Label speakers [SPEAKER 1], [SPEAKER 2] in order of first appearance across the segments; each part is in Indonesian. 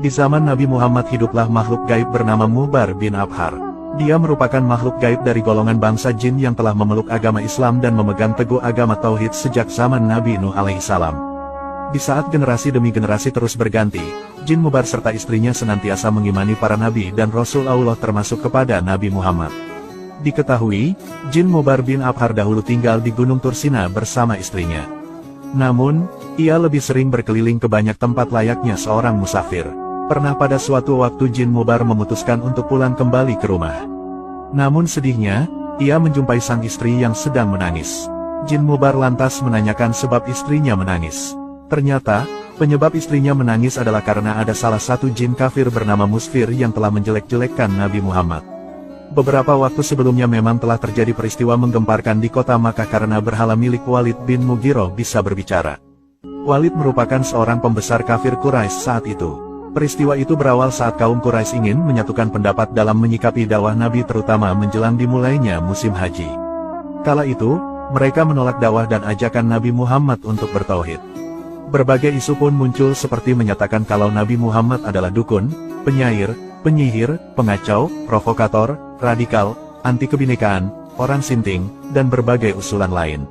[SPEAKER 1] Di zaman Nabi Muhammad hiduplah makhluk gaib bernama Mubar bin Abhar. Dia merupakan makhluk gaib dari golongan bangsa jin yang telah memeluk agama Islam dan memegang teguh agama Tauhid sejak zaman Nabi Nuh alaihissalam. Di saat generasi demi generasi terus berganti, jin Mubar serta istrinya senantiasa mengimani para nabi dan Rasul Allah termasuk kepada Nabi Muhammad. Diketahui, jin Mubar bin Abhar dahulu tinggal di Gunung Tursina bersama istrinya. Namun, ia lebih sering berkeliling ke banyak tempat layaknya seorang musafir. Pernah pada suatu waktu jin Mubar memutuskan untuk pulang kembali ke rumah. Namun sedihnya, ia menjumpai sang istri yang sedang menangis. Jin Mubar lantas menanyakan sebab istrinya menangis. Ternyata, penyebab istrinya menangis adalah karena ada salah satu jin kafir bernama Musfir yang telah menjelek-jelekkan Nabi Muhammad. Beberapa waktu sebelumnya memang telah terjadi peristiwa menggemparkan di kota Makkah karena berhala milik Walid bin Mughirah bisa berbicara. Walid merupakan seorang pembesar kafir Quraisy saat itu. Peristiwa itu berawal saat kaum Quraisy ingin menyatukan pendapat dalam menyikapi dakwah Nabi terutama menjelang dimulainya musim haji. Kala itu, mereka menolak dakwah dan ajakan Nabi Muhammad untuk bertauhid. Berbagai isu pun muncul seperti menyatakan kalau Nabi Muhammad adalah dukun, penyair, penyihir, pengacau, provokator, radikal, anti kebinekaan, orang sinting, dan berbagai usulan lain.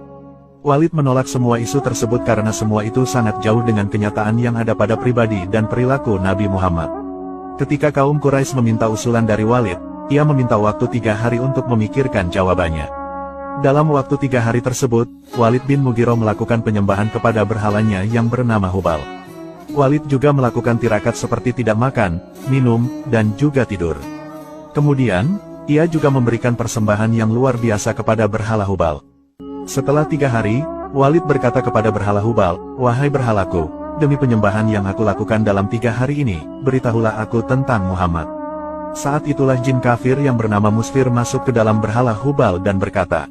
[SPEAKER 1] Walid menolak semua isu tersebut karena semua itu sangat jauh dengan kenyataan yang ada pada pribadi dan perilaku Nabi Muhammad. Ketika kaum Quraisy meminta usulan dari Walid, ia meminta waktu 3 hari untuk memikirkan jawabannya. Dalam waktu 3 hari tersebut, Walid bin Mughirah melakukan penyembahan kepada berhalanya yang bernama Hubal. Walid juga melakukan tirakat seperti tidak makan, minum, dan juga tidur. Kemudian, ia juga memberikan persembahan yang luar biasa kepada berhala Hubal. Setelah 3 hari, Walid berkata kepada berhala Hubal, "Wahai berhalaku, demi penyembahan yang aku lakukan dalam 3 hari ini, beritahulah aku tentang Muhammad." Saat itulah jin kafir yang bernama Musfir masuk ke dalam berhala Hubal dan berkata,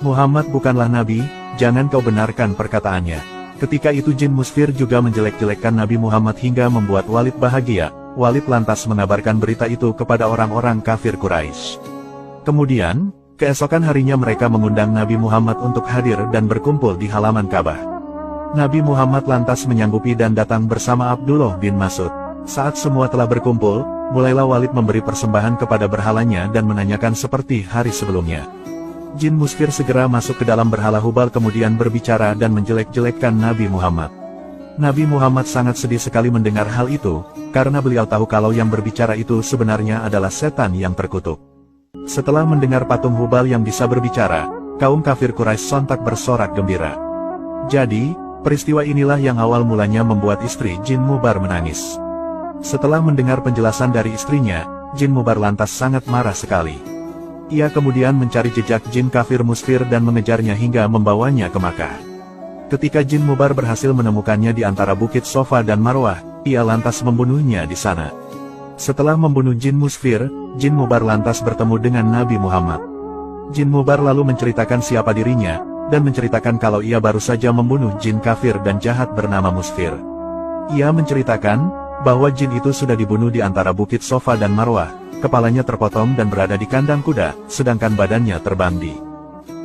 [SPEAKER 1] "Muhammad bukanlah nabi, jangan kau benarkan perkataannya." Ketika itu jin Musfir juga menjelek-jelekkan Nabi Muhammad hingga membuat Walid bahagia. Walid lantas mengabarkan berita itu kepada orang-orang kafir Quraisy. Kemudian, keesokan harinya mereka mengundang Nabi Muhammad untuk hadir dan berkumpul di halaman Ka'bah. Nabi Muhammad lantas menyanggupi dan datang bersama Abdullah bin Mas'ud. Saat semua telah berkumpul, mulailah Walid memberi persembahan kepada berhalanya dan menanyakan seperti hari sebelumnya. Jin Musfir segera masuk ke dalam berhala Hubal kemudian berbicara dan menjelek-jelekkan Nabi Muhammad. Nabi Muhammad sangat sedih sekali mendengar hal itu, karena beliau tahu kalau yang berbicara itu sebenarnya adalah setan yang terkutuk. Setelah mendengar patung Hubal yang bisa berbicara, kaum kafir Quraisy sontak bersorak gembira. Jadi, peristiwa inilah yang awal mulanya membuat istri jin Mubar menangis. Setelah mendengar penjelasan dari istrinya, jin Mubar lantas sangat marah sekali. Ia kemudian mencari jejak jin kafir Musfir dan mengejarnya hingga membawanya ke Makkah. Ketika jin Mubar berhasil menemukannya di antara bukit Sofa dan Marwah, ia lantas membunuhnya di sana. Setelah membunuh jin Musfir, jin Mubar lantas bertemu dengan Nabi Muhammad. Jin Mubar lalu menceritakan siapa dirinya, dan menceritakan kalau ia baru saja membunuh jin kafir dan jahat bernama Musfir. Ia menceritakan bahwa jin itu sudah dibunuh di antara bukit Sofa dan Marwah, kepalanya terpotong dan berada di kandang kuda, sedangkan badannya terbang di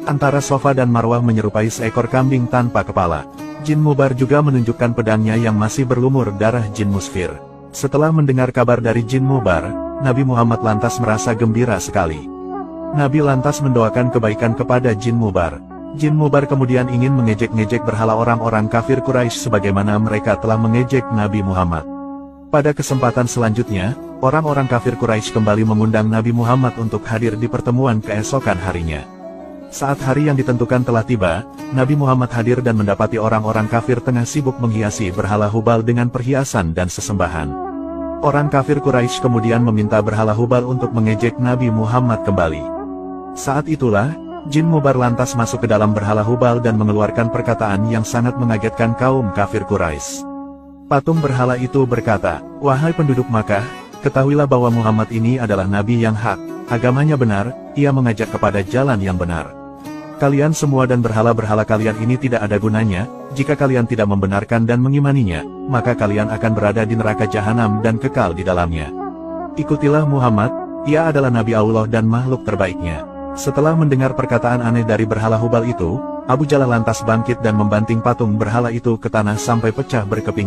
[SPEAKER 1] antara Sofa dan Marwah menyerupai seekor kambing tanpa kepala. Jin Mubar juga menunjukkan pedangnya yang masih berlumur darah jin Musfir. Setelah mendengar kabar dari jin Mubar, Nabi Muhammad lantas merasa gembira sekali. Nabi lantas mendoakan kebaikan kepada jin Mubar. Jin Mubar kemudian ingin mengejek-ngejek berhala orang-orang kafir Quraisy sebagaimana mereka telah mengejek Nabi Muhammad. Pada kesempatan selanjutnya, orang-orang kafir Quraisy kembali mengundang Nabi Muhammad untuk hadir di pertemuan keesokan harinya. Saat hari yang ditentukan telah tiba, Nabi Muhammad hadir dan mendapati orang-orang kafir tengah sibuk menghiasi berhala Hubal dengan perhiasan dan sesembahan. Orang kafir Quraisy kemudian meminta berhala Hubal untuk mengejek Nabi Muhammad kembali. Saat itulah, jin Mubar lantas masuk ke dalam berhala Hubal dan mengeluarkan perkataan yang sangat mengagetkan kaum kafir Quraisy. Patung berhala itu berkata, "Wahai penduduk Makkah, ketahuilah bahwa Muhammad ini adalah nabi yang hak, agamanya benar, ia mengajak kepada jalan yang benar. Kalian semua dan berhala-berhala kalian ini tidak ada gunanya, jika kalian tidak membenarkan dan mengimaninya, maka kalian akan berada di neraka jahanam dan kekal di dalamnya. Ikutilah Muhammad, ia adalah Nabi Allah dan makhluk terbaiknya." Setelah mendengar perkataan aneh dari berhala Hubal itu, Abu Jalal lantas bangkit dan membanting patung berhala itu ke tanah sampai pecah berkeping.